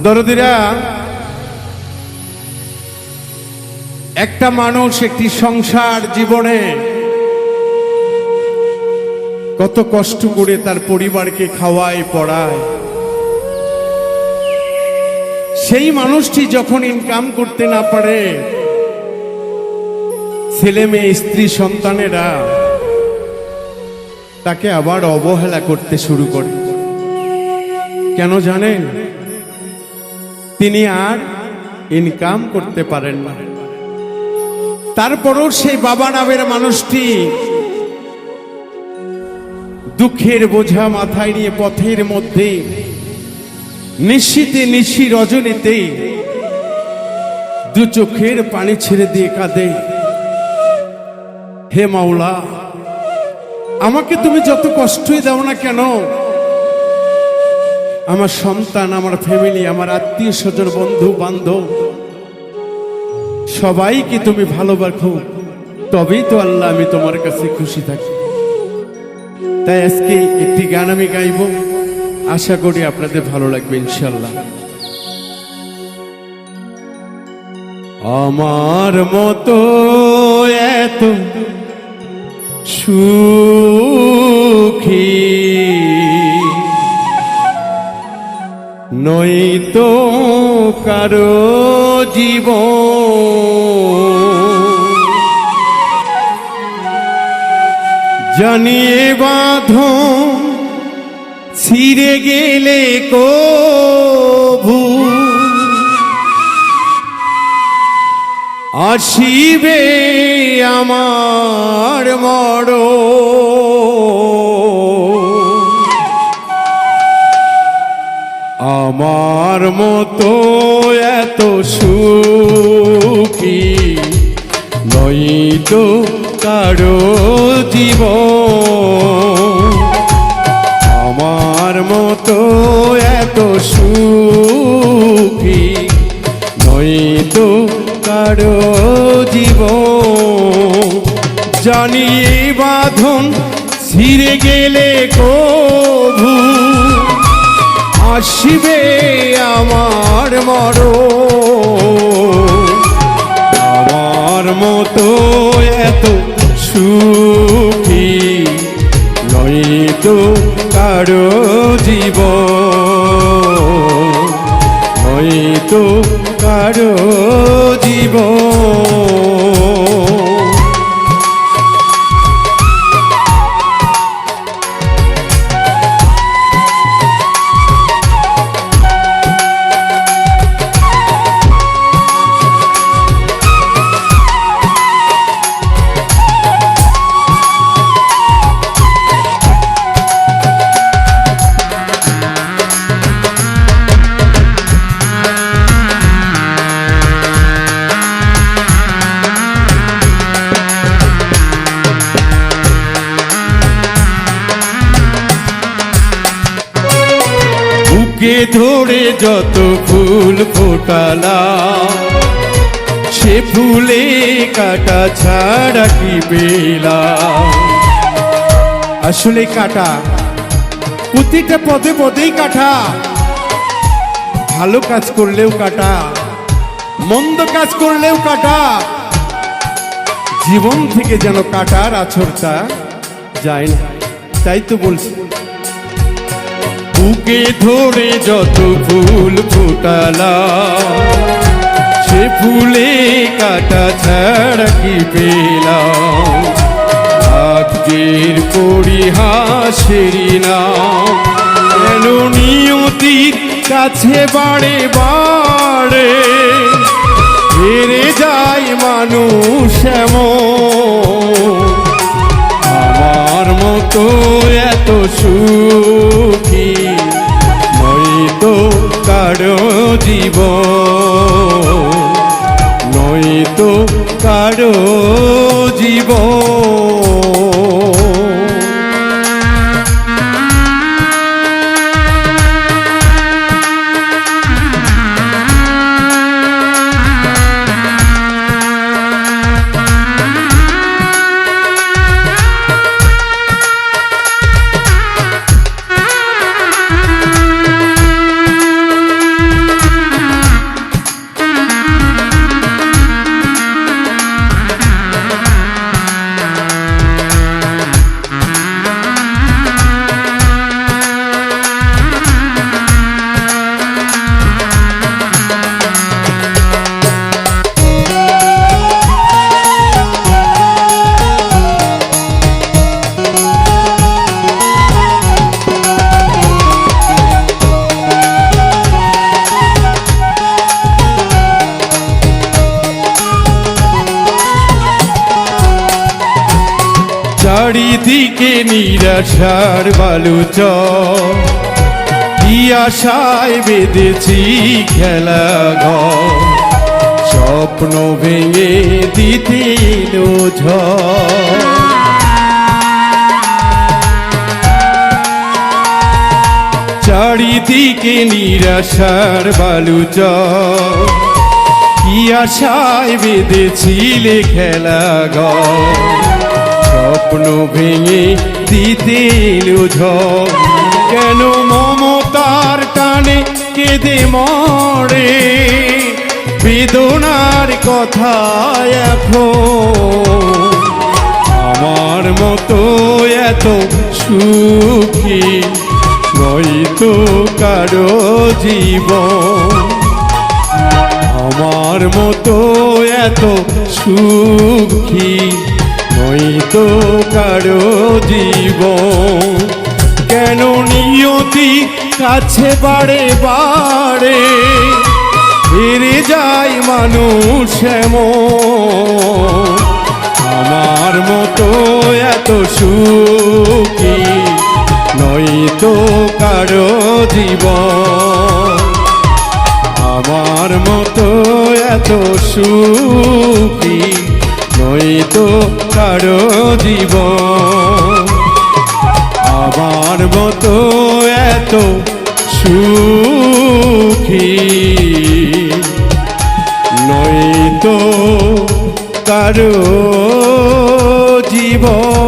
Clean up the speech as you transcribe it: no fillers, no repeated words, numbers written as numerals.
দরদিরা, একটা মানুষ একটি সংসার জীবনে কত কষ্ট করে তার পরিবারকে খাওয়ায় পড়ায়, সেই মানুষটি যখন ইনকাম করতে না পারে, ছেলে মেয়ে স্ত্রী সন্তানেরা তাকে আবার অবহেলা করতে শুরু করে। কেন জানেন? তিনি আর ইনকাম করতে পারেন না। তারপরও সেই বাবা নামের মানুষটি দুঃখের বোঝা মাথায় নিয়ে পথের মধ্যে নিশীতে নিশি রজনীতে দু চোখের পানি ছেড়ে দিয়ে কাঁদে, হে মাওলা, আমাকে তুমি যত কষ্টই দাও না কেন, আমার সন্তান, আমার ফ্যামিলি, আমার আত্মীয় স্বজন, বন্ধু বান্ধব সবাইকে তুমি ভালোবাসো, তবেই তো আল্লাহ আমি তোমার কাছে খুশি থাকি। তাই আজকে একটি গান আমি গাইব, আশা করি আপনাদের ভালো লাগবে ইনশাল্লাহ। আমার মতো এত সুখী নয়তো কারো জীবন, জানিয়ে বাঁধন ছিঁড়ে গেলে কভু আসিবে আমার মরণ। আমার মতো এত সুখী নয়তো কারো জীবন, আমার মতো এত সুখী নয়তো কারো জীবন, জানিয়ে বাঁধন ছিঁড়ে গেলে কভু আসিবে আমার মরণ। আমার মতো এত সুখী নয়তো কারো জীবন, নয়তো কারো জীবন। বুকে ধরে যত ফুল ফোটালা, সে ফুলে কাটা ছাড়া কি পেলাম? আসলে কাটা, প্রতিটা পদে পদেই কাটা। ভালো কাজ করলেও কাটা, মন্দ কাজ করলেও কাটা। জীবন থেকে যেন কাটার আছরটা যায় না। তাই তো বলছি, বুকে ধরে যত ফুল ফোটালা, সে ফুলে কাটা ছাড়া কি পেলাম? ভাগ্যের পরিহাসেরই নাম কেন নিয়তির কাছে বাড়ে বাড়ে হেরে যায় মানুষ এমন। আমার মতো এত সুখী নয়তো কারো জীবন, নয়তো কারো জীবন। চারিদিকে নিরাশার বালুচ, কি আশায় বেঁধেছি খেলা ঘর, স্বপ্ন ভেঙে দিতে এলো ঝড়। চারিদিকে নিরাশার বালুচ, কি আশায় বেঁধেছিলে খেলা ঘর, স্বপ্ন ভেঙে দিতে এলো ঝড়। কেন মমতার টানে কেঁদে মরে, বেদনার কথা এখন আমার মতো এত সুখী নয়তো কারো জীবন, আমার মতো এত সুখী নয়তো কারো জীবন। কেন নিয়তি কাছে বারে বারে হেরে যায় মানুষ এমন, আমার মতো এত সুখী নয়তো কারো জীবন, আমার মতো এত সুখী নয়তো কারো জীবন, আমার মতো এত সুখী নয়তো কারো জীবন।